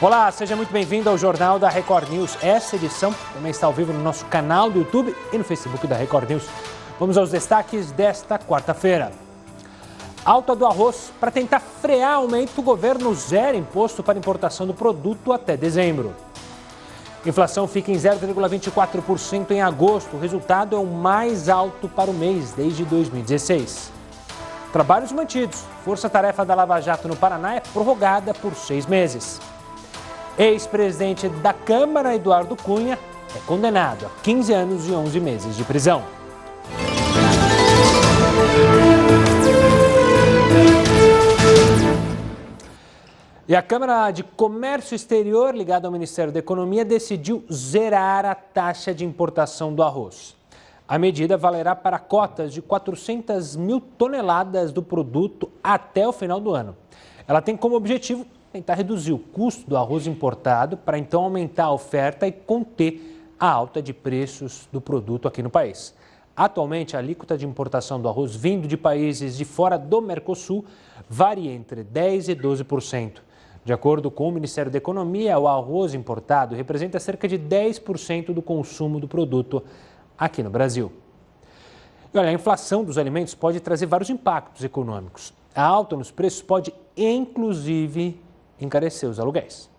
Olá, seja muito bem-vindo ao Jornal da Record News. Essa edição também está ao vivo no nosso canal do YouTube e no Facebook da Record News. Vamos aos destaques desta quarta-feira. Alta do arroz. Para tentar frear aumento, o governo zera imposto para importação do produto até dezembro. Inflação fica em 0,24% em agosto. O resultado é o mais alto para o mês desde 2016. Trabalhos mantidos. Força-tarefa da Lava Jato no Paraná é prorrogada por 6 meses. Ex-presidente da Câmara, Eduardo Cunha, é condenado a 15 anos e 11 meses de prisão. E a Câmara de Comércio Exterior, ligada ao Ministério da Economia, decidiu zerar a taxa de importação do arroz. A medida valerá para cotas de 400 mil toneladas do produto até o final do ano. Ela tem como objetivo tentar reduzir o custo do arroz importado para então aumentar a oferta e conter a alta de preços do produto aqui no país. Atualmente, a alíquota de importação do arroz vindo de países de fora do Mercosul varia entre 10% e 12%. De acordo com o Ministério da Economia, o arroz importado representa cerca de 10% do consumo do produto aqui no Brasil. E olha, a inflação dos alimentos pode trazer vários impactos econômicos. A alta nos preços pode, inclusive, encarecer os aluguéis.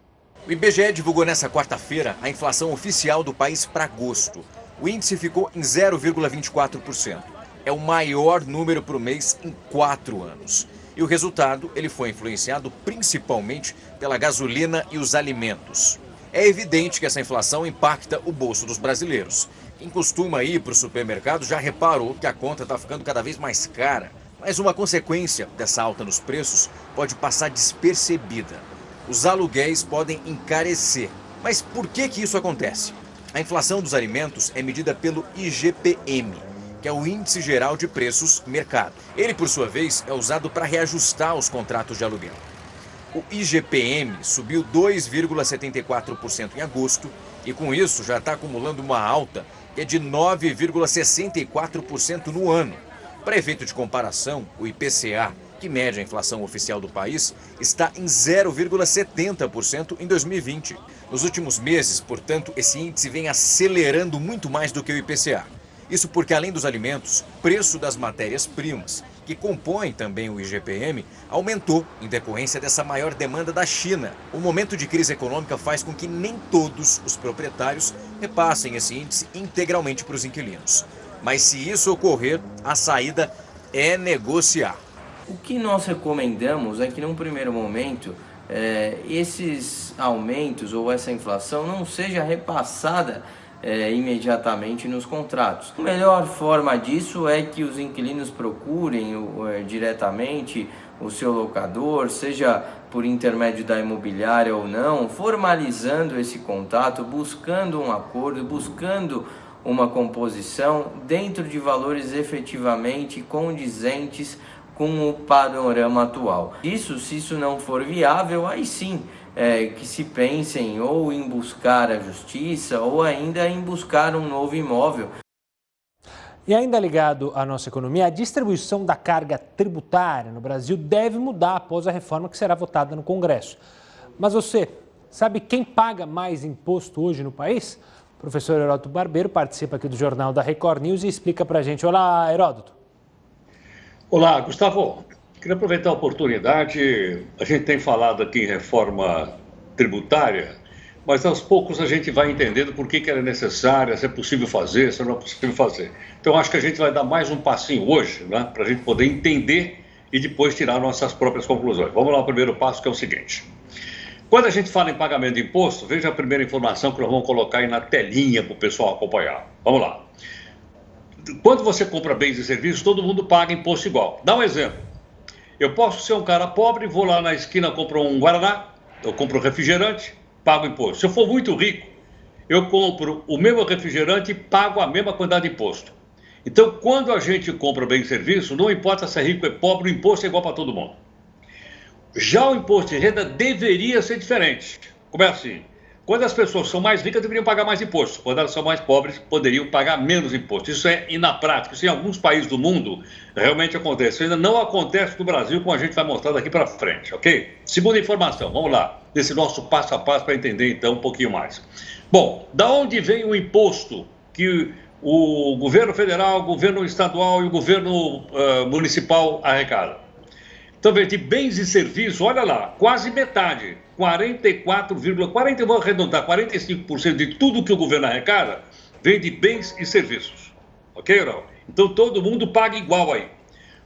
O IBGE divulgou nesta quarta-feira a inflação oficial do país para agosto. O índice ficou em 0,24%. É o maior número para o mês em 4 anos. E o resultado ele foi influenciado principalmente pela gasolina e os alimentos. É evidente que essa inflação impacta o bolso dos brasileiros. Quem costuma ir para o supermercado já reparou que a conta está ficando cada vez mais cara. Mas uma consequência dessa alta nos preços pode passar despercebida. Os aluguéis podem encarecer. Mas por que isso acontece? A inflação dos alimentos é medida pelo IGPM, que é o Índice Geral de Preços Mercado. Ele, por sua vez, é usado para reajustar os contratos de aluguel. O IGPM subiu 2,74% em agosto e, com isso, já está acumulando uma alta que é de 9,64% no ano. Para efeito de comparação, o IPCA, que mede a inflação oficial do país, está em 0,70% em 2020. Nos últimos meses, portanto, esse índice vem acelerando muito mais do que o IPCA. Isso porque, além dos alimentos, o preço das matérias-primas, que compõem também o IGPM, aumentou em decorrência dessa maior demanda da China. O momento de crise econômica faz com que nem todos os proprietários repassem esse índice integralmente para os inquilinos. Mas se isso ocorrer, a saída é negociar. O que nós recomendamos é que, num primeiro momento, esses aumentos ou essa inflação não seja repassada imediatamente nos contratos. A melhor forma disso é que os inquilinos procurem diretamente o seu locador, seja por intermédio da imobiliária ou não, formalizando esse contato, buscando um acordo, buscando uma composição dentro de valores efetivamente condizentes com o panorama atual. Se isso não for viável, aí sim que se pensem ou em buscar a justiça ou ainda em buscar um novo imóvel. E ainda ligado à nossa economia, a distribuição da carga tributária no Brasil deve mudar após a reforma que será votada no Congresso. Mas você sabe quem paga mais imposto hoje no país? O professor Heródoto Barbeiro participa aqui do Jornal da Record News e explica para a gente. Olá, Heródoto. Olá, Gustavo. Queria aproveitar a oportunidade. A gente tem falado aqui em reforma tributária, mas aos poucos a gente vai entendendo por que ela é necessária, se é possível fazer, se não é possível fazer. Então, acho que a gente vai dar mais um passinho hoje, né, para a gente poder entender e depois tirar nossas próprias conclusões. Vamos lá, o primeiro passo, que é o seguinte. Quando a gente fala em pagamento de imposto, veja a primeira informação que nós vamos colocar aí na telinha para o pessoal acompanhar. Vamos lá. Quando você compra bens e serviços, todo mundo paga imposto igual. Dá um exemplo. Eu posso ser um cara pobre, vou lá na esquina, compro um Guaraná, eu compro um refrigerante, pago imposto. Se eu for muito rico, eu compro o mesmo refrigerante e pago a mesma quantidade de imposto. Então, quando a gente compra bem e serviço, não importa se é rico ou é pobre, o imposto é igual para todo mundo. Já o imposto de renda deveria ser diferente. Como é assim? Quando as pessoas são mais ricas, deveriam pagar mais impostos. Quando elas são mais pobres, poderiam pagar menos impostos. Isso é, e na prática, isso em alguns países do mundo realmente acontece. Isso ainda não acontece no Brasil, como a gente vai mostrar daqui para frente, ok? Segunda informação, vamos lá, desse nosso passo a passo para entender então um pouquinho mais. Bom, da onde vem o imposto que o governo federal, o governo estadual e o governo municipal arrecadam? Então, de bens e serviços, olha lá, quase metade, 44,40, vou arredondar, 45% de tudo que o governo arrecada vem de bens e serviços. Ok ou não? Então, todo mundo paga igual aí.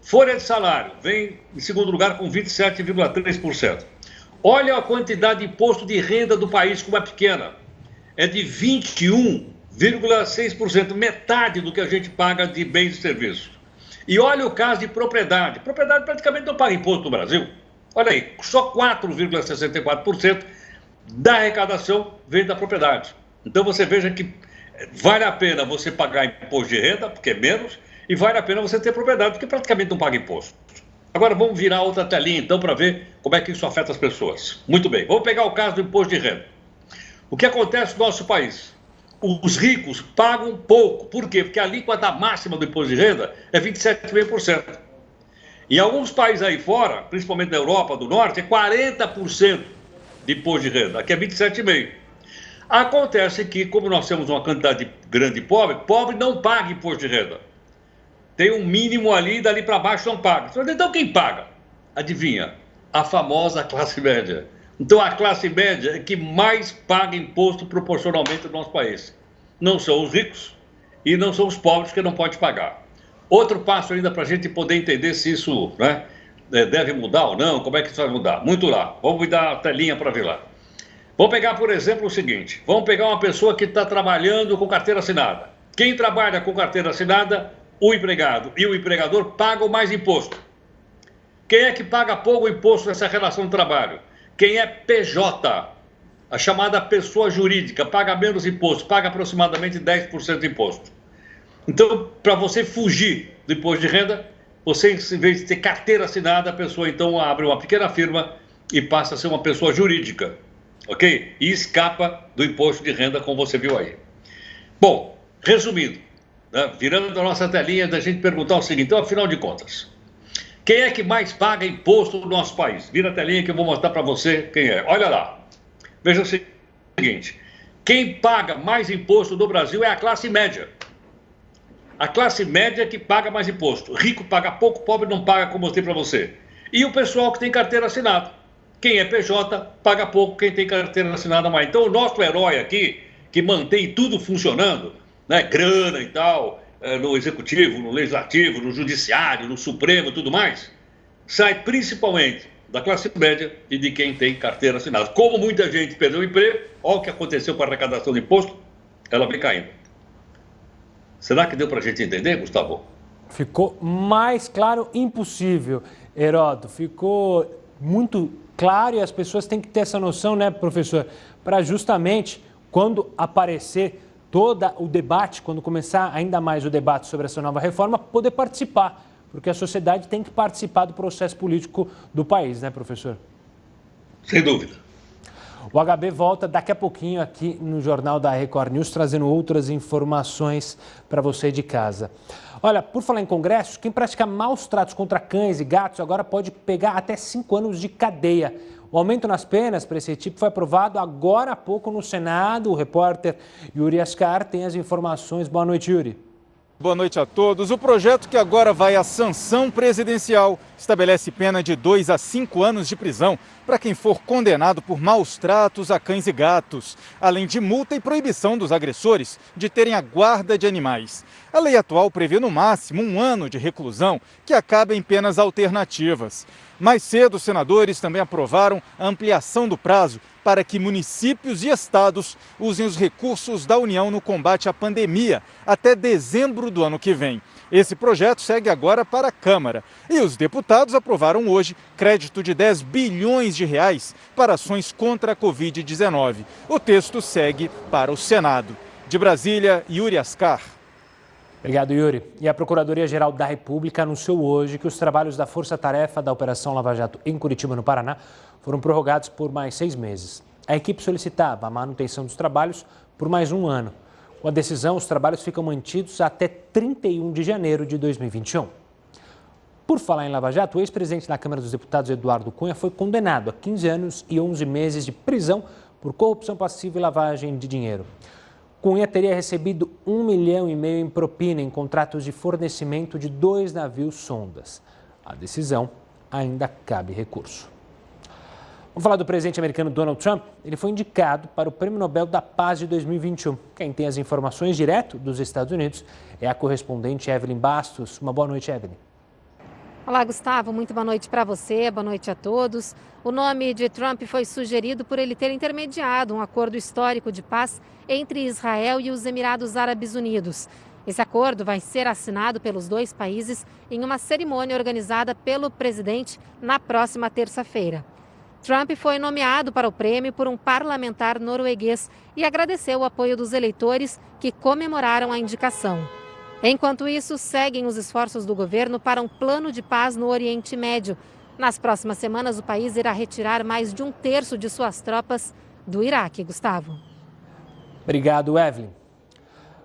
Folha de salário vem em segundo lugar com 27,3%. Olha a quantidade de imposto de renda do país, como é pequena. É de 21,6%, metade do que a gente paga de bens e serviços. E olha o caso de propriedade. Propriedade praticamente não paga imposto no Brasil. Olha aí, só 4,64% da arrecadação vem da propriedade. Então você veja que vale a pena você pagar imposto de renda, porque é menos, e vale a pena você ter propriedade, porque praticamente não paga imposto. Agora vamos virar outra telinha então para ver como é que isso afeta as pessoas. Muito bem, vamos pegar o caso do imposto de renda. O que acontece no nosso país? Os ricos pagam pouco. Por quê? Porque a alíquota máxima do imposto de renda é 27,5%. Em alguns países aí fora, principalmente na Europa do Norte, é 40% de imposto de renda. Aqui é 27,5%. Acontece que, como nós temos uma quantidade grande de pobre não paga imposto de renda. Tem um mínimo ali, dali para baixo não paga. Então quem paga? Adivinha? A famosa classe média. Então a classe média é que mais paga imposto proporcionalmente no nosso país. Não são os ricos e não são os pobres que não podem pagar. Outro passo ainda para a gente poder entender se isso, né, deve mudar ou não, como é que isso vai mudar. Muito lá, vamos dar a telinha para ver lá. Vamos pegar, por exemplo, o seguinte, vamos pegar uma pessoa que está trabalhando com carteira assinada. Quem trabalha com carteira assinada, o empregado e o empregador pagam mais imposto. Quem é que paga pouco imposto nessa relação de trabalho? Quem é PJ, a chamada pessoa jurídica, paga menos imposto, paga aproximadamente 10% de imposto. Então, para você fugir do imposto de renda, você, em vez de ter carteira assinada, a pessoa então abre uma pequena firma e passa a ser uma pessoa jurídica, ok? E escapa do imposto de renda, como você viu aí. Bom, resumindo, né, virando a nossa telinha, da gente perguntar o seguinte, então, afinal de contas, quem é que mais paga imposto no nosso país? Vira a telinha que eu vou mostrar para você quem é. Olha lá. Veja o seguinte. Quem paga mais imposto no Brasil é a classe média. A classe média é que paga mais imposto. Rico paga pouco, pobre não paga, como eu mostrei para você. E o pessoal que tem carteira assinada. Quem é PJ paga pouco, quem tem carteira assinada mais. Então o nosso herói aqui, que mantém tudo funcionando, né, grana e tal, no executivo, no legislativo, no judiciário, no Supremo e tudo mais, sai principalmente da classe média e de quem tem carteira assinada. Como muita gente perdeu o emprego, olha o que aconteceu com a arrecadação de imposto, ela vem caindo. Será que deu para a gente entender, Gustavo? Ficou mais claro impossível, Heródoto. Ficou muito claro e as pessoas têm que ter essa noção, né, professor, para justamente quando aparecer todo o debate, quando começar ainda mais o debate sobre essa nova reforma, poder participar, porque a sociedade tem que participar do processo político do país, né, professor? Sem dúvida. O HB volta daqui a pouquinho aqui no Jornal da Record News, trazendo outras informações para você de casa. Olha, por falar em Congresso, quem pratica maus tratos contra cães e gatos agora pode pegar até 5 anos de cadeia. O aumento nas penas para esse tipo foi aprovado agora há pouco no Senado. O repórter Yuri Ascar tem as informações. Boa noite, Yuri. Boa noite a todos. O projeto que agora vai à sanção presidencial estabelece pena de 2 a 5 anos de prisão para quem for condenado por maus tratos a cães e gatos, além de multa e proibição dos agressores de terem a guarda de animais. A lei atual prevê no máximo 1 ano de reclusão, que acaba em penas alternativas. Mais cedo, os senadores também aprovaram a ampliação do prazo para que municípios e estados usem os recursos da União no combate à pandemia até dezembro do ano que vem. Esse projeto segue agora para a Câmara e os deputados aprovaram hoje crédito de 10 bilhões de reais para ações contra a Covid-19. O texto segue para o Senado. De Brasília, Yuri Ascar. Obrigado, Yuri. E a Procuradoria-Geral da República anunciou hoje que os trabalhos da Força Tarefa da Operação Lava Jato em Curitiba, no Paraná, foram prorrogados por mais 6 meses. A equipe solicitava a manutenção dos trabalhos por mais um ano. Com a decisão, os trabalhos ficam mantidos até 31 de janeiro de 2021. Por falar em Lava Jato, o ex-presidente da Câmara dos Deputados, Eduardo Cunha, foi condenado a 15 anos e 11 meses de prisão por corrupção passiva e lavagem de dinheiro. Cunha teria recebido 1,5 milhão em propina em contratos de fornecimento de 2 navios sondas. A decisão ainda cabe recurso. Vamos falar do presidente americano Donald Trump. Ele foi indicado para o Prêmio Nobel da Paz de 2021. Quem tem as informações direto dos Estados Unidos é a correspondente Evelyn Bastos. Uma boa noite, Evelyn. Olá, Gustavo. Muito boa noite para você, boa noite a todos. O nome de Trump foi sugerido por ele ter intermediado um acordo histórico de paz entre Israel e os Emirados Árabes Unidos. Esse acordo vai ser assinado pelos dois países em uma cerimônia organizada pelo presidente na próxima terça-feira. Trump foi nomeado para o prêmio por um parlamentar norueguês e agradeceu o apoio dos eleitores que comemoraram a indicação. Enquanto isso, seguem os esforços do governo para um plano de paz no Oriente Médio. Nas próximas semanas, o país irá retirar mais de 1/3 de suas tropas do Iraque. Gustavo. Obrigado, Evelyn.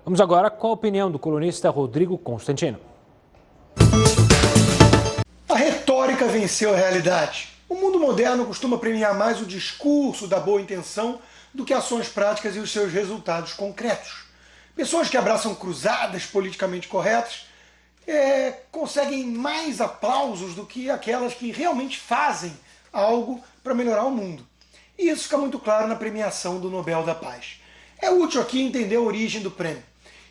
Vamos agora com a opinião do colunista Rodrigo Constantino. A retórica venceu a realidade. O mundo moderno costuma premiar mais o discurso da boa intenção do que ações práticas e os seus resultados concretos. Pessoas que abraçam cruzadas politicamente corretas conseguem mais aplausos do que aquelas que realmente fazem algo para melhorar o mundo. E isso fica muito claro na premiação do Nobel da Paz. É útil aqui entender a origem do prêmio.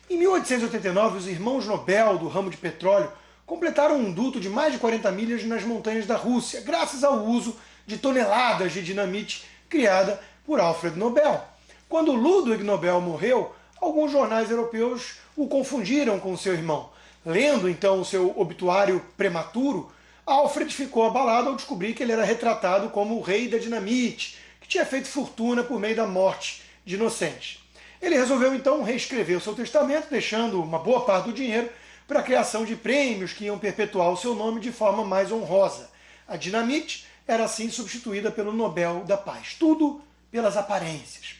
Em 1889, os irmãos Nobel do ramo de petróleo completaram um duto de mais de 40 milhas nas montanhas da Rússia, graças ao uso de toneladas de dinamite criada por Alfred Nobel. Quando Ludwig Nobel morreu, alguns jornais europeus o confundiram com seu irmão. Lendo então o seu obituário prematuro, Alfred ficou abalado ao descobrir que ele era retratado como o rei da dinamite, que tinha feito fortuna por meio da morte de inocentes. Ele resolveu então reescrever o seu testamento, deixando uma boa parte do dinheiro para a criação de prêmios que iam perpetuar o seu nome de forma mais honrosa. A dinamite era assim substituída pelo Nobel da Paz. Tudo pelas aparências.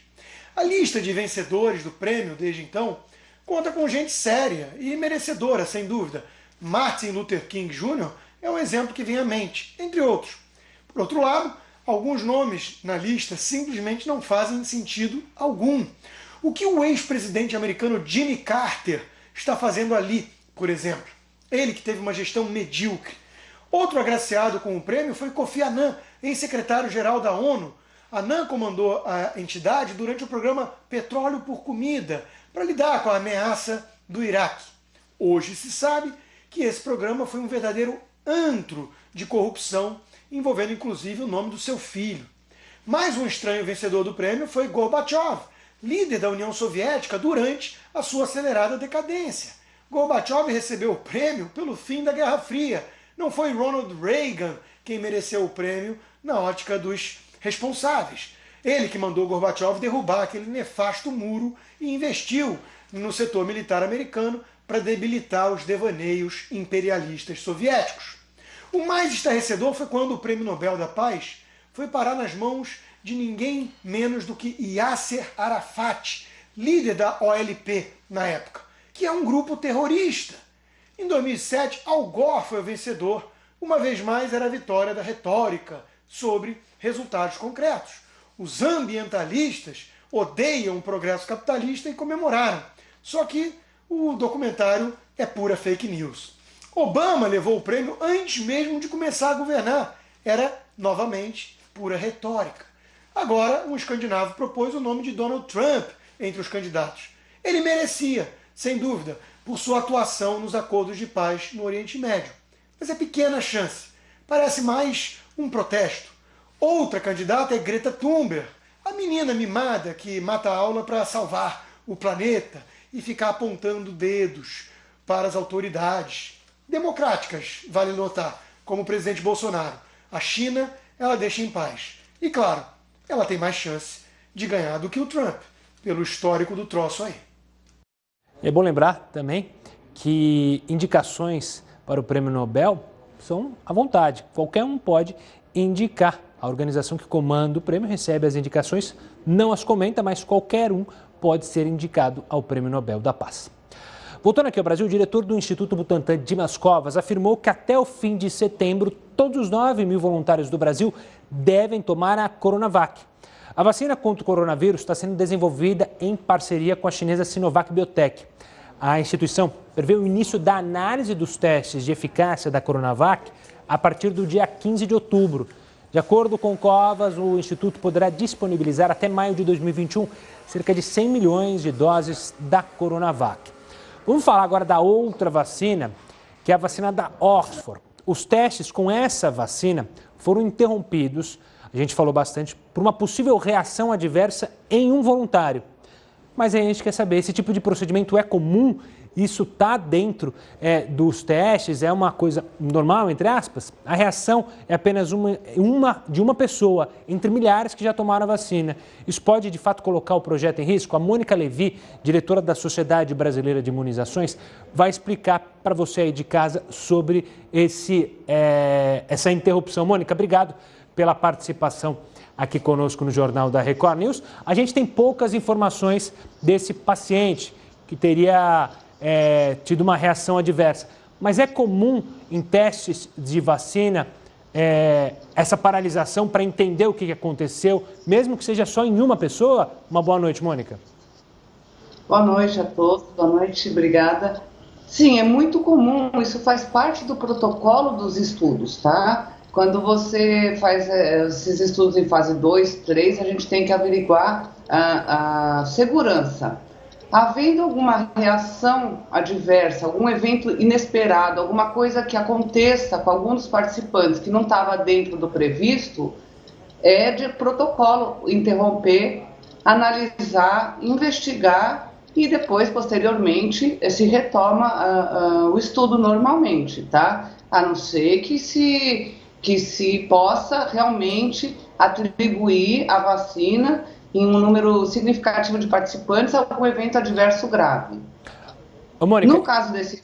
A lista de vencedores do prêmio, desde então, conta com gente séria e merecedora, sem dúvida. Martin Luther King Jr. é um exemplo que vem à mente, entre outros. Por outro lado, alguns nomes na lista simplesmente não fazem sentido algum. O que o ex-presidente americano Jimmy Carter está fazendo ali, por exemplo? Ele que teve uma gestão medíocre. Outro agraciado com o prêmio foi Kofi Annan, ex-secretário-geral da ONU. Annan comandou a entidade durante o programa Petróleo por Comida, para lidar com a ameaça do Iraque. Hoje se sabe que esse programa foi um verdadeiro antro de corrupção, envolvendo inclusive o nome do seu filho. Mais um estranho vencedor do prêmio foi Gorbachev, líder da União Soviética durante a sua acelerada decadência. Gorbachev recebeu o prêmio pelo fim da Guerra Fria. Não foi Ronald Reagan quem mereceu o prêmio na ótica dos responsáveis. Ele que mandou Gorbachev derrubar aquele nefasto muro e investiu no setor militar americano para debilitar os devaneios imperialistas soviéticos. O mais estarrecedor foi quando o Prêmio Nobel da Paz foi parar nas mãos de ninguém menos do que Yasser Arafat, líder da OLP na época, que é um grupo terrorista. Em 2007, Al Gore foi o vencedor. Uma vez mais, era a vitória da retórica sobre resultados concretos. Os ambientalistas odeiam o progresso capitalista e comemoraram. Só que o documentário é pura fake news. Obama levou o prêmio antes mesmo de começar a governar. Era, novamente, pura retórica. Agora, um escandinavo propôs o nome de Donald Trump entre os candidatos. Ele merecia, sem dúvida, por sua atuação nos acordos de paz no Oriente Médio. Mas é pequena a chance. Parece mais um protesto. Outra candidata é Greta Thunberg, a menina mimada que mata a aula para salvar o planeta e ficar apontando dedos para as autoridades democráticas, vale notar, como o presidente Bolsonaro. A China, ela deixa em paz. E claro, ela tem mais chance de ganhar do que o Trump, pelo histórico do troço aí. É bom lembrar também que indicações para o Prêmio Nobel são à vontade. Qualquer um pode indicar A organização que comanda o prêmio recebe as indicações, não as comenta, mas qualquer um pode ser indicado ao Prêmio Nobel da Paz. Voltando aqui ao Brasil, o diretor do Instituto Butantan, Dimas Covas, afirmou que até o fim de setembro, todos os 9 mil voluntários do Brasil devem tomar a Coronavac. A vacina contra o coronavírus está sendo desenvolvida em parceria com a chinesa Sinovac Biotech. A instituição prevê o início da análise dos testes de eficácia da Coronavac a partir do dia 15 de outubro. De acordo com Covas, o Instituto poderá disponibilizar até maio de 2021 cerca de 100 milhões de doses da Coronavac. Vamos falar agora da outra vacina, que é a vacina da Oxford. Os testes com essa vacina foram interrompidos, a gente falou bastante, por uma possível reação adversa em um voluntário. Mas a gente quer saber, esse tipo de procedimento é comum? Isso está dentro dos testes? É uma coisa normal, entre aspas? A reação é apenas uma pessoa entre milhares que já tomaram a vacina. Isso pode, de fato, colocar o projeto em risco? A Mônica Levi, diretora da Sociedade Brasileira de Imunizações, vai explicar para você aí de casa sobre essa interrupção. Mônica, obrigado pela participação aqui conosco no Jornal da Record News. A gente tem poucas informações desse paciente que teria tido uma reação adversa. Mas é comum em testes de vacina essa paralisação para entender o que aconteceu, mesmo que seja só em uma pessoa? Uma boa noite, Mônica. Boa noite a todos, boa noite, obrigada. Sim, é muito comum, isso faz parte do protocolo dos estudos, tá? Quando você faz esses estudos em fase 2, 3, a gente tem que averiguar a segurança. Havendo alguma reação adversa, algum evento inesperado, alguma coisa que aconteça com algum dos participantes que não estava dentro do previsto, é de protocolo interromper, analisar, investigar e depois, posteriormente, se retoma o estudo normalmente, tá? A não ser que se possa realmente atribuir a vacina em um número significativo de participantes a algum evento adverso grave. Ô, Mônica, no caso desse...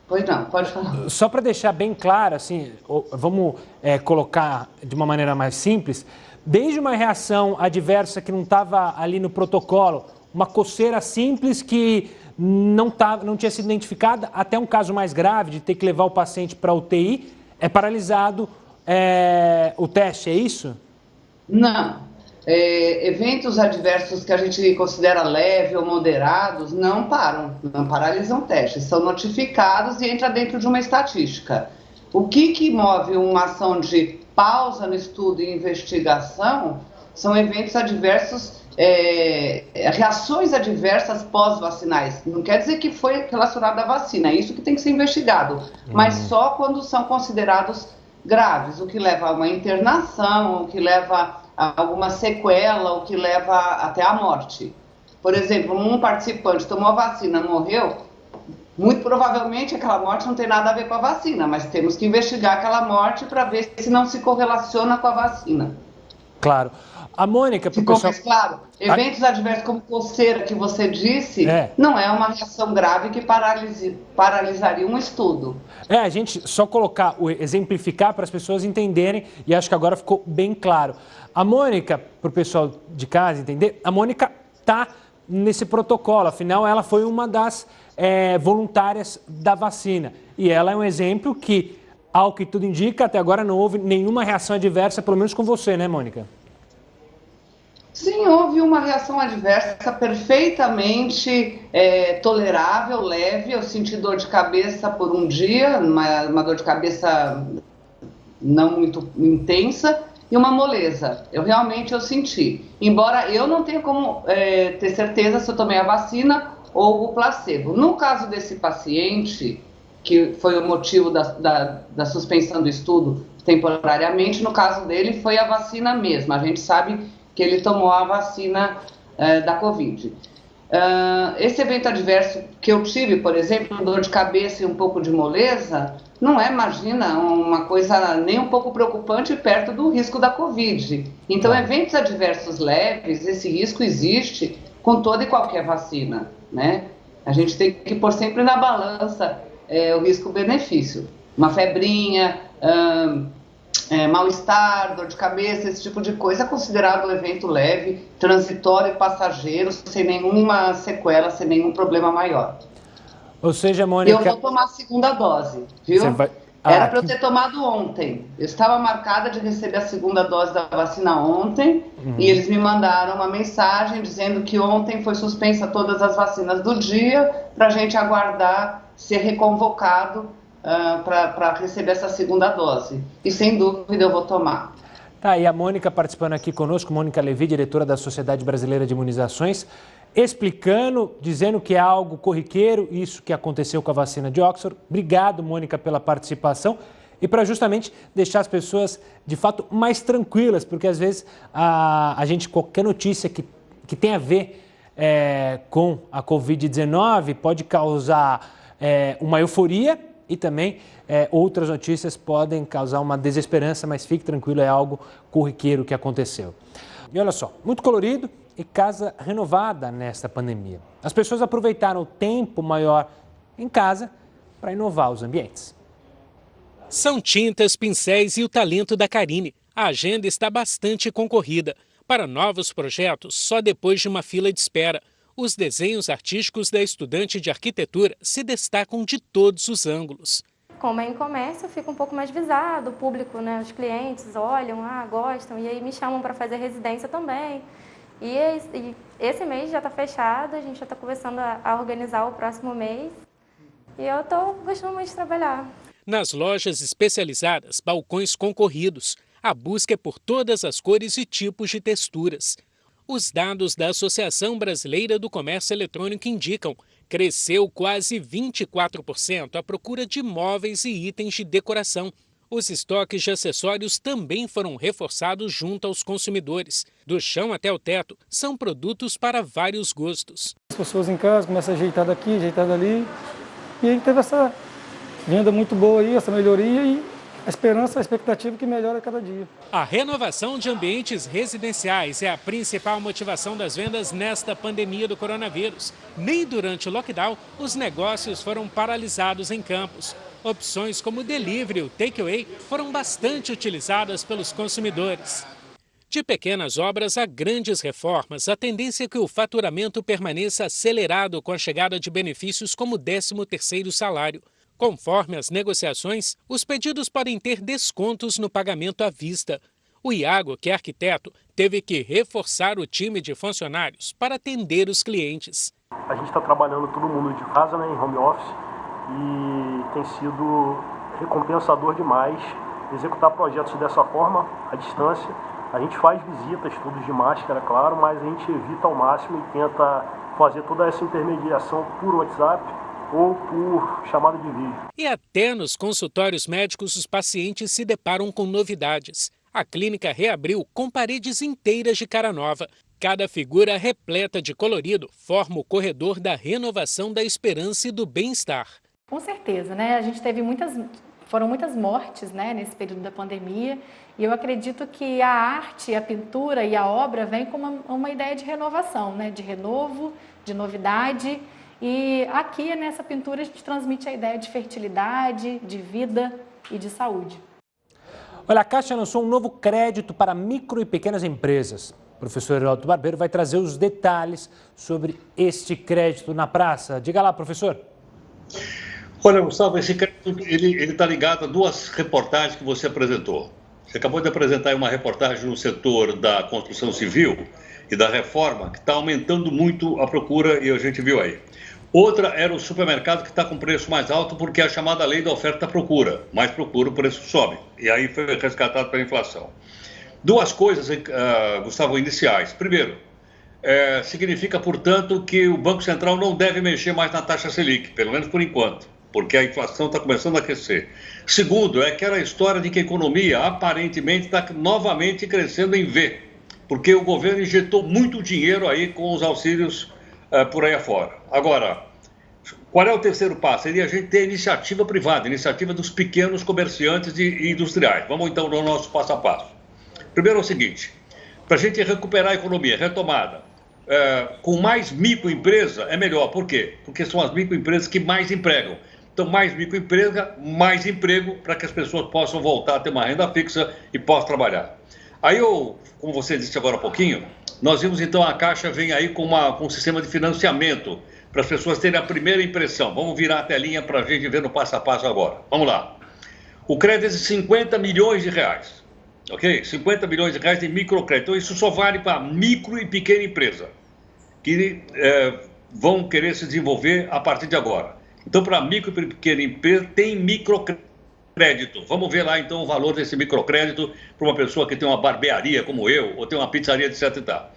Pois não, pode falar. Só para deixar bem claro, assim, vamos colocar de uma maneira mais simples, desde uma reação adversa que não estava ali no protocolo, uma coceira simples que não tinha sido identificada, até um caso mais grave de ter que levar o paciente para a UTI, é paralisado o teste, é isso? Não. Eventos adversos que a gente considera leve ou moderados não paralisam testes, são notificados e entra dentro de uma estatística. O que move uma ação de pausa no estudo e investigação são eventos adversos, reações adversas pós-vacinais. Não quer dizer que foi relacionado à vacina, é isso que tem que ser investigado, mas só quando são considerados graves, o que leva a uma internação, o que leva a alguma sequela, o que leva até a morte. Por exemplo, um participante tomou a vacina, morreu, muito provavelmente aquela morte não tem nada a ver com a vacina, mas temos que investigar aquela morte para ver se não se correlaciona com a vacina. Claro. A Mônica, ficou mais claro? Eventos adversos como coceira, que você disse, não é uma reação grave que paralisaria um estudo. A gente só exemplificar para as pessoas entenderem, e acho que agora ficou bem claro. A Mônica, para o pessoal de casa entender, a Mônica está nesse protocolo, afinal ela foi uma das voluntárias da vacina. E ela é um exemplo que, ao que tudo indica, até agora não houve nenhuma reação adversa, pelo menos com você, né, Mônica? Sim, houve uma reação adversa perfeitamente tolerável, leve. Eu senti dor de cabeça por um dia, uma dor de cabeça não muito intensa e uma moleza. Eu senti. Embora eu não tenha como ter certeza se eu tomei a vacina ou o placebo. No caso desse paciente, que foi o motivo da suspensão do estudo temporariamente, no caso dele foi a vacina mesmo. A gente sabe que ele tomou a vacina da Covid. Esse evento adverso que eu tive, por exemplo, dor de cabeça e um pouco de moleza, não é, imagina, uma coisa nem um pouco preocupante perto do risco da Covid. Então, eventos adversos leves, esse risco existe com toda e qualquer vacina, né? A gente tem que pôr sempre na balança o risco-benefício. Uma febrinha, mal-estar, dor de cabeça, esse tipo de coisa, é considerado um evento leve, transitório e passageiro, sem nenhuma sequela, sem nenhum problema maior. Ou seja, Mônica... E eu vou tomar a segunda dose, viu? Era para eu ter tomado ontem. Eu estava marcada de receber a segunda dose da vacina ontem, e eles me mandaram uma mensagem dizendo que ontem foi suspensa todas as vacinas do dia, para a gente aguardar ser reconvocado para receber essa segunda dose. E sem dúvida eu vou tomar. Tá, e a Mônica participando aqui conosco, Mônica Levi, diretora da Sociedade Brasileira de Imunizações, explicando, dizendo que é algo corriqueiro, isso que aconteceu com a vacina de Oxford. Obrigado, Mônica, pela participação. E para justamente deixar as pessoas, de fato, mais tranquilas, porque às vezes a gente, qualquer notícia que tem a ver com a Covid-19 pode causar uma euforia e também outras notícias podem causar uma desesperança, mas fique tranquilo, é algo corriqueiro que aconteceu. E olha só, muito colorido e casa renovada nesta pandemia. As pessoas aproveitaram o tempo maior em casa para inovar os ambientes. São tintas, pincéis e o talento da Karine. A agenda está bastante concorrida. Para novos projetos, só depois de uma fila de espera. Os desenhos artísticos da estudante de arquitetura se destacam de todos os ângulos. Como é em comércio, fica um pouco mais visado, o público, né, os clientes olham, gostam, e aí me chamam para fazer residência também. E esse mês já está fechado, a gente já está começando a organizar o próximo mês. E eu estou gostando muito de trabalhar. Nas lojas especializadas, balcões concorridos. A busca é por todas as cores e tipos de texturas. Os dados da Associação Brasileira do Comércio Eletrônico indicam que cresceu quase 24% a procura de móveis e itens de decoração. Os estoques de acessórios também foram reforçados junto aos consumidores. Do chão até o teto, são produtos para vários gostos. As pessoas em casa começam a ajeitar daqui, ajeitar dali. E aí teve essa venda muito boa aí, essa melhoria e a esperança, a expectativa que melhora a cada dia. A renovação de ambientes residenciais é a principal motivação das vendas nesta pandemia do coronavírus. Nem durante o lockdown, os negócios foram paralisados em Campos. Opções como o delivery e o takeaway foram bastante utilizadas pelos consumidores. De pequenas obras a grandes reformas, a tendência é que o faturamento permaneça acelerado com a chegada de benefícios como o 13º salário. Conforme as negociações, os pedidos podem ter descontos no pagamento à vista. O Iago, que é arquiteto, teve que reforçar o time de funcionários para atender os clientes. A gente está trabalhando todo mundo de casa, em home office, e tem sido recompensador demais executar projetos dessa forma, à distância. A gente faz visitas, todos de máscara, claro, mas a gente evita ao máximo e tenta fazer toda essa intermediação por WhatsApp ou por chamada de vídeo. E até nos consultórios médicos os pacientes se deparam com novidades. A clínica reabriu com paredes inteiras de cara nova. Cada figura repleta de colorido forma o corredor da renovação da esperança e do bem-estar. Com certeza, a gente teve foram muitas mortes, nesse período da pandemia, e eu acredito que a arte, a pintura e a obra vêm com uma ideia de renovação, de renovo, de novidade. E aqui, nessa pintura, a gente transmite a ideia de fertilidade, de vida e de saúde. Olha, a Caixa lançou um novo crédito para micro e pequenas empresas. O professor Heraldo Barbeiro vai trazer os detalhes sobre este crédito na praça. Diga lá, professor. Olha, Gustavo, esse crédito ele está ligado a duas reportagens que você apresentou. Você acabou de apresentar uma reportagem no setor da construção civil e da reforma, que está aumentando muito a procura e a gente viu aí. Outra era o supermercado que está com preço mais alto porque é a chamada lei da oferta-procura. Mais procura, o preço sobe. E aí foi resgatado pela inflação. Duas coisas, Gustavo, iniciais. Primeiro, significa, portanto, que o Banco Central não deve mexer mais na taxa Selic, pelo menos por enquanto, porque a inflação está começando a aquecer. Segundo, é aquela história de que a economia aparentemente está novamente crescendo em V, porque o governo injetou muito dinheiro aí com os auxílios por aí afora. Agora, qual é o terceiro passo? Seria a gente ter iniciativa privada, iniciativa dos pequenos comerciantes e industriais. Vamos então no nosso passo a passo. Primeiro é o seguinte, para a gente recuperar a economia, retomada, com mais microempresa é melhor. Por quê? Porque são as microempresas que mais empregam. Então, Então, mais microempresa, mais emprego, para que as pessoas possam voltar a ter uma renda fixa e possam trabalhar. Aí, como você disse agora há pouquinho, nós vimos então a Caixa vem aí com um sistema de financiamento para as pessoas terem a primeira impressão. Vamos virar a telinha para a gente ver no passo a passo agora. Vamos lá. O crédito é de 50 milhões de reais, ok? 50 milhões de reais de microcrédito. Então, isso só vale para micro e pequena empresa, que vão querer se desenvolver a partir de agora. Então, para micro e pequena empresa, tem microcrédito. Vamos ver lá, então, o valor desse microcrédito para uma pessoa que tem uma barbearia como eu, ou tem uma pizzaria, etc. e tal.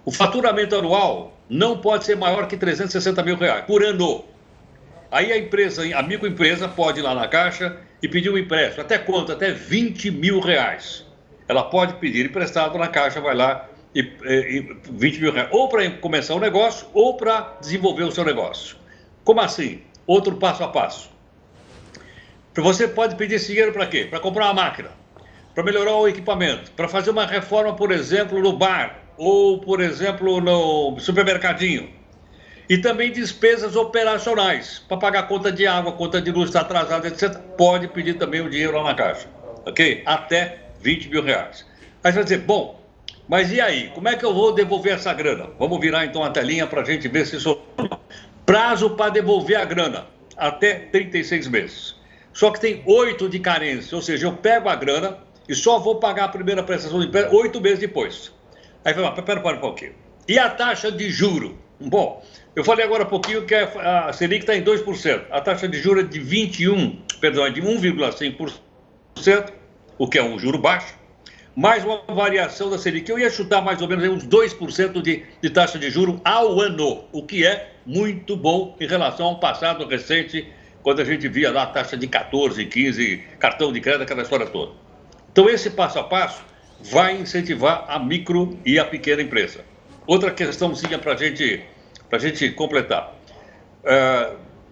O faturamento anual não pode ser maior que 360 mil reais por ano. Aí a microempresa pode ir lá na Caixa e pedir um empréstimo. Até quanto? Até 20 mil reais. Ela pode pedir emprestado na Caixa, vai lá e 20 mil reais. Ou para começar o negócio, ou para desenvolver o seu negócio. Como assim? Outro passo a passo. Você pode pedir esse dinheiro para quê? Para comprar uma máquina, para melhorar o equipamento, para fazer uma reforma, por exemplo, no bar, ou, por exemplo, no supermercadinho. E também despesas operacionais, para pagar conta de água, conta de luz está atrasada, etc. Pode pedir também o dinheiro lá na Caixa, ok? Até 20 mil reais. Aí você vai dizer, bom, mas e aí? Como é que eu vou devolver essa grana? Vamos virar então a telinha para a gente ver se isso... Prazo para devolver a grana, até 36 meses. Só que tem 8 de carência, ou seja, eu pego a grana e só vou pagar a primeira prestação de empréstimo 8 meses depois. Aí vai lá, pera um pouquinho. E a taxa de juro? Bom, eu falei agora há pouquinho que a Selic está em 2%. A taxa de juro é de 1,5%, o que é um juro baixo, mais uma variação da Selic. Eu ia chutar mais ou menos uns 2% de taxa de juro ao ano, o que é muito bom em relação ao passado recente, quando a gente via lá a taxa de 14, 15, cartão de crédito, aquela história toda. Então, esse passo a passo vai incentivar a micro e a pequena empresa. Outra questãozinha para a gente completar.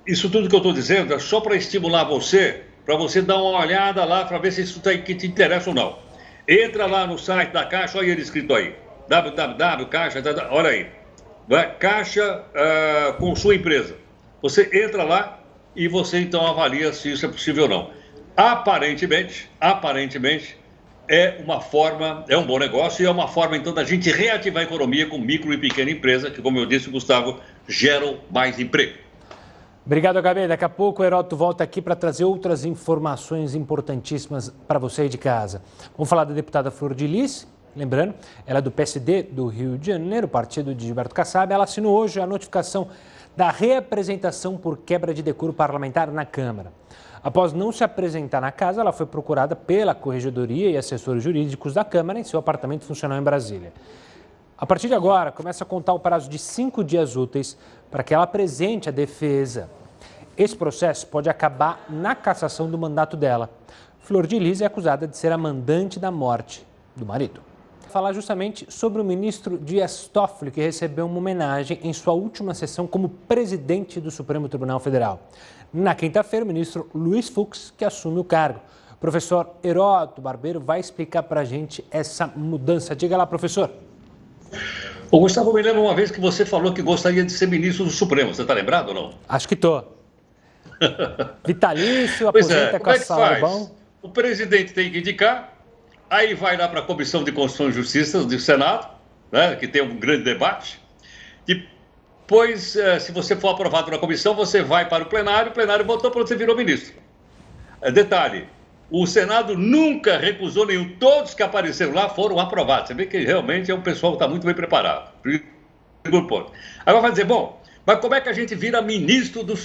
Isso tudo que eu estou dizendo é só para estimular você, para você dar uma olhada lá, para ver se isso que te interessa ou não. Entra lá no site da Caixa, olha ele escrito aí, www.caixa, olha aí, Caixa com sua empresa. Você entra lá e você então avalia se isso é possível ou não. Aparentemente, é uma forma, é um bom negócio e é uma forma então da gente reativar a economia com micro e pequena empresa, que como eu disse, Gustavo, geram mais emprego. Obrigado, HB. Daqui a pouco o Heródoto volta aqui para trazer outras informações importantíssimas para você aí de casa. Vamos falar da deputada Flor de Lis. Lembrando, ela é do PSD do Rio de Janeiro, partido de Gilberto Kassab. Ela assinou hoje a notificação da reapresentação por quebra de decoro parlamentar na Câmara. Após não se apresentar na casa, ela foi procurada pela Corregedoria e assessores jurídicos da Câmara em seu apartamento funcional em Brasília. A partir de agora, começa a contar o prazo de 5 dias úteis para que ela apresente a defesa. Esse processo pode acabar na cassação do mandato dela. Flor de Lis é acusada de ser a mandante da morte do marido. Falar justamente sobre o ministro Dias Toffoli, que recebeu uma homenagem em sua última sessão como presidente do Supremo Tribunal Federal. Na quinta-feira, o ministro Luiz Fux, que assume o cargo. O professor Heródoto Barbeiro vai explicar para a gente essa mudança. Diga lá, professor. Ô, Gustavo, me lembra uma vez que você falou que gostaria de ser ministro do Supremo. Você está lembrado ou não? Acho que estou. Vitalício, aposenta com a salário bom. O presidente tem que indicar. Aí vai lá para a Comissão de Constituição e Justiça do Senado, né, que tem um grande debate. Depois, se você for aprovado na comissão, você vai para o plenário votou para você virou ministro. Detalhe, o Senado nunca recusou nenhum. Todos que apareceram lá foram aprovados. Você vê que realmente é um pessoal que está muito bem preparado. Agora vai dizer, bom, mas como é que a gente vira ministro do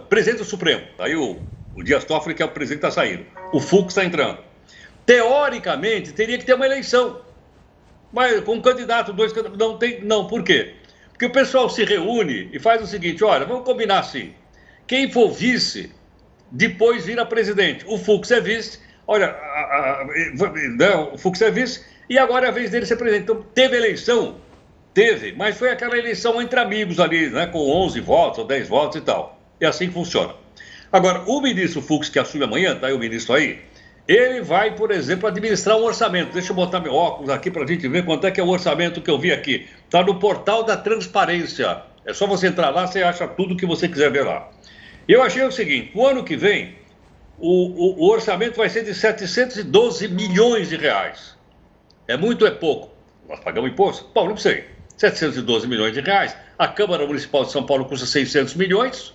presidente do Supremo? Aí o Dias Toffoli, que é o presidente, está saindo. O Fux está entrando. Teoricamente, teria que ter uma eleição. Mas com um candidato, 2 candidatos, não tem. Não, por quê? Porque o pessoal se reúne e faz o seguinte, olha, vamos combinar assim. Quem for vice, depois vira presidente. O Fux é vice, olha, o Fux é vice, e agora é a vez dele ser presidente. Então, teve eleição? Teve, mas foi aquela eleição entre amigos ali, né, com 11 votos ou 10 votos e tal. E assim funciona. Agora, o ministro Fux, que assume amanhã, tá aí o ministro aí, ele vai, por exemplo, administrar um orçamento. Deixa eu botar meu óculos aqui para a gente ver quanto é que é o orçamento que eu vi aqui. Está no portal da transparência. É só você entrar lá, você acha tudo que você quiser ver lá. Eu achei o seguinte, o ano que vem, o orçamento vai ser de 712 milhões de reais. É muito ou é pouco? Nós pagamos imposto? Bom, não sei. 712 milhões de reais. A Câmara Municipal de São Paulo custa 600 milhões,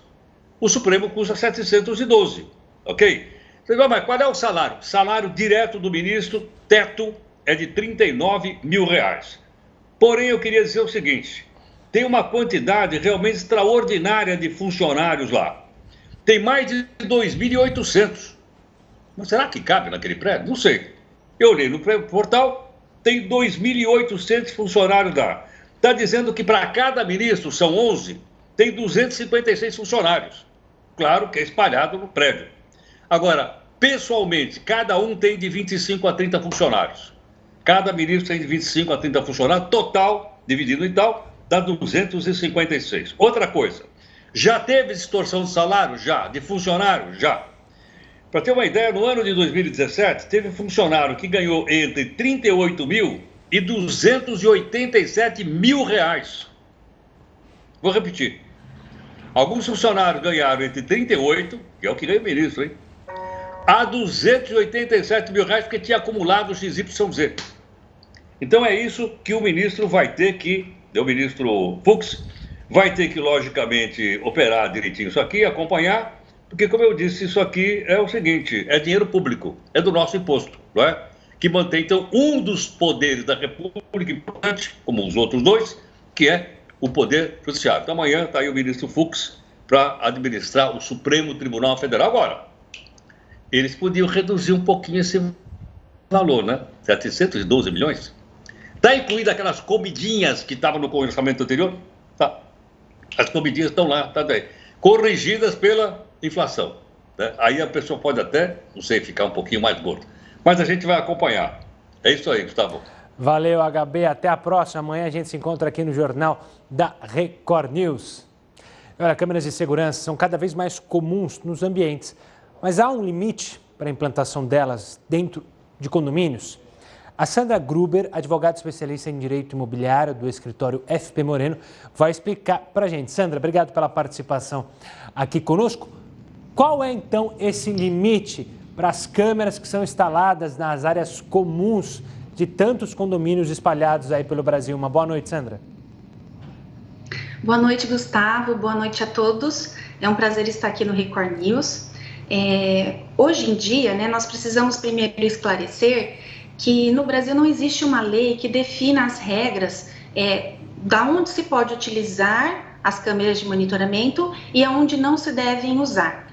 o Supremo custa 712, ok? Você vai, mas qual é o salário? Salário direto do ministro, teto, é de 39 mil reais. Porém, eu queria dizer o seguinte, tem uma quantidade realmente extraordinária de funcionários lá. Tem mais de 2.800. Mas será que cabe naquele prédio? Não sei. Eu olhei no portal, tem 2.800 funcionários lá. Está dizendo que para cada ministro, são 11, tem 256 funcionários. Claro que é espalhado no prédio. Agora, pessoalmente, cada um tem de 25 a 30 funcionários. Cada ministro tem de 25 a 30 funcionários, total, dividido em tal, dá 256. Outra coisa, já teve distorção de salário? Já. De funcionário? Já. Para ter uma ideia, no ano de 2017, teve funcionário que ganhou entre 38 mil e 287 mil reais. Vou repetir. Alguns funcionários ganharam entre 38, que é o que ganha o ministro, hein? A 287 mil reais, porque tinha acumulado o XYZ. Então é isso que o ministro vai ter que, o ministro Fux, vai ter que, logicamente, operar direitinho isso aqui, acompanhar, porque, como eu disse, isso aqui é o seguinte, é dinheiro público, é do nosso imposto, não é? Que mantém, então, um dos poderes da República importante, como os outros dois, que é o Poder Judiciário. Então, amanhã está aí o ministro Fux para administrar o Supremo Tribunal Federal. Agora, eles podiam reduzir um pouquinho esse valor, né? 712 milhões. Está incluída aquelas comidinhas que estavam no orçamento anterior? Tá. As comidinhas estão lá, tá daí. Corrigidas pela inflação. Né? Aí a pessoa pode até, não sei, ficar um pouquinho mais gorda. Mas a gente vai acompanhar. É isso aí, Gustavo. Valeu, HB. Até a próxima. Amanhã a gente se encontra aqui no Jornal da Record News. Olha, câmeras de segurança são cada vez mais comuns nos ambientes. Mas há um limite para a implantação delas dentro de condomínios? A Sandra Gruber, advogada especialista em direito imobiliário do escritório FP Moreno, vai explicar para a gente. Sandra, obrigado pela participação aqui conosco. Qual é, então, esse limite para as câmeras que são instaladas nas áreas comuns de tantos condomínios espalhados aí pelo Brasil? Uma boa noite, Sandra. Boa noite, Gustavo. Boa noite a todos. É um prazer estar aqui no Record News. Hoje em dia, né, nós precisamos primeiro esclarecer que no Brasil não existe uma lei que defina as regras da onde se pode utilizar as câmeras de monitoramento e aonde não se devem usar.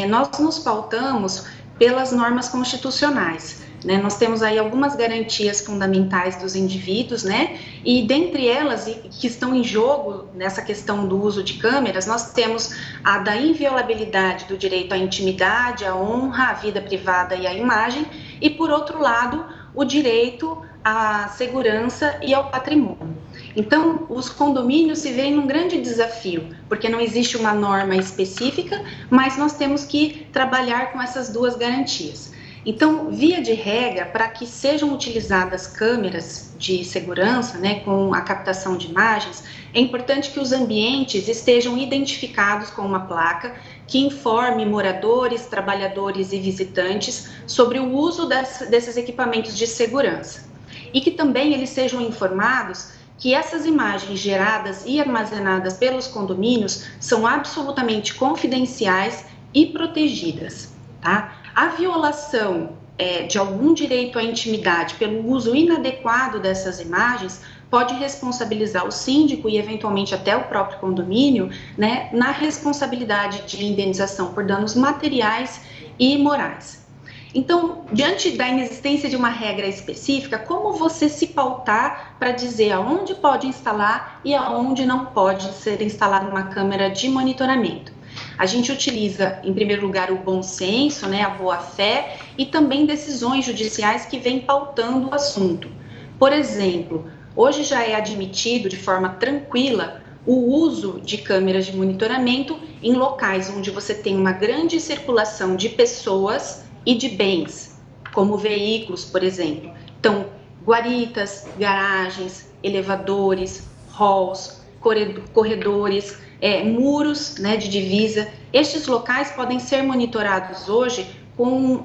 Nós nos pautamos pelas normas constitucionais, né? Nós temos aí algumas garantias fundamentais dos indivíduos, né? E dentre elas, que estão em jogo nessa questão do uso de câmeras, nós temos a da inviolabilidade do direito à intimidade, à honra, à vida privada e à imagem, e por outro lado, o direito à segurança e ao patrimônio. Então, os condomínios se veem num grande desafio, porque não existe uma norma específica, mas nós temos que trabalhar com essas duas garantias. Então, via de regra, para que sejam utilizadas câmeras de segurança, né, com a captação de imagens, é importante que os ambientes estejam identificados com uma placa que informe moradores, trabalhadores e visitantes sobre o uso desses equipamentos de segurança. E que também eles sejam informados que essas imagens geradas e armazenadas pelos condomínios são absolutamente confidenciais e protegidas, tá? A violação de algum direito à intimidade pelo uso inadequado dessas imagens pode responsabilizar o síndico e eventualmente até o próprio condomínio, né, na responsabilidade de indenização por danos materiais e morais. Então, diante da inexistência de uma regra específica, como você se pautar para dizer aonde pode instalar e aonde não pode ser instalada uma câmera de monitoramento? A gente utiliza, em primeiro lugar, o bom senso, né, a boa-fé e também decisões judiciais que vêm pautando o assunto. Por exemplo, hoje já é admitido de forma tranquila o uso de câmeras de monitoramento em locais onde você tem uma grande circulação de pessoas e de bens, como veículos, por exemplo. Então, guaritas, garagens, elevadores, halls, corredores, muros, né, de divisa. Estes locais podem ser monitorados hoje com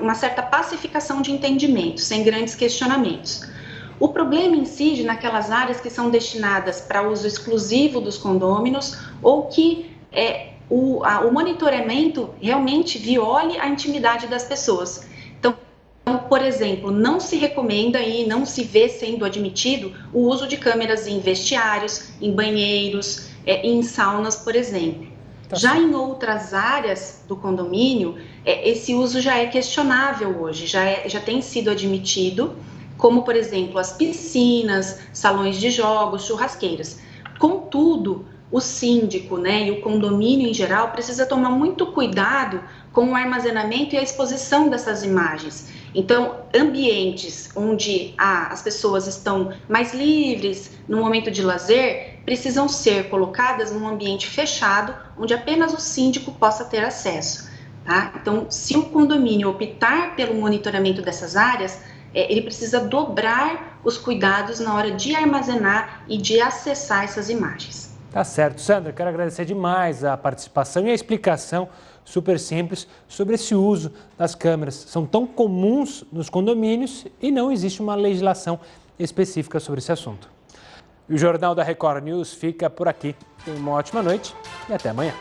uma certa pacificação de entendimento, sem grandes questionamentos. O problema incide naquelas áreas que são destinadas para uso exclusivo dos condôminos ou que o monitoramento realmente viole a intimidade das pessoas. Então, por exemplo, não se recomenda e não se vê sendo admitido o uso de câmeras em vestiários, em banheiros, em saunas, por exemplo. Já em outras áreas do condomínio, esse uso já é questionável hoje, já tem sido admitido, como, por exemplo, as piscinas, salões de jogos, churrasqueiras. Contudo, o síndico, né, e o condomínio em geral precisa tomar muito cuidado com o armazenamento e a exposição dessas imagens. Então, ambientes onde as pessoas estão mais livres, no momento de lazer, precisam ser colocadas num ambiente fechado, onde apenas o síndico possa ter acesso. Tá? Então, se o condomínio optar pelo monitoramento dessas áreas, ele precisa dobrar os cuidados na hora de armazenar e de acessar essas imagens. Tá certo, Sandra, quero agradecer demais a participação e a explicação super simples sobre esse uso das câmeras. São tão comuns nos condomínios e não existe uma legislação específica sobre esse assunto. E o Jornal da Record News fica por aqui. Tenha uma ótima noite e até amanhã.